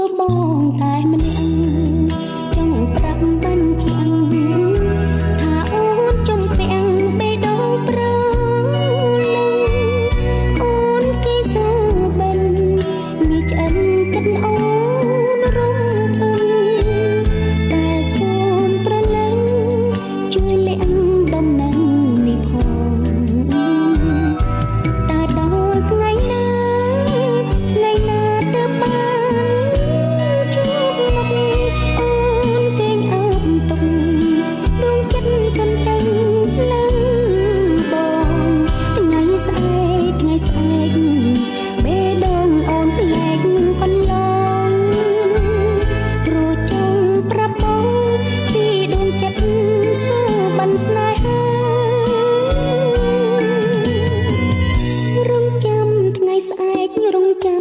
បបងតែម្នាក់ចង់ប្រាប់បានជាងថាអូនចំពាំងបេះដូងព្រលឹងអូនគេសើបិនងាយឆ្អិនចិត្តអូនរំពឹងតែសូមប្រលឹងជួយលាក់ដំណឹងនេះផងតើដល់ថ្ងៃណាទើបបានជួបមុខអូនគេងអើមទុកដួងចិត្តកន្តឹងលើបងថ្ងៃស្អែកបេះដូងអូនប្លែកកន្លងព្រោះចង់ប្រាប់បងពីដួងចិត្តសើបានស្នេហារងចាំថ្ងៃស្អែករងចាំ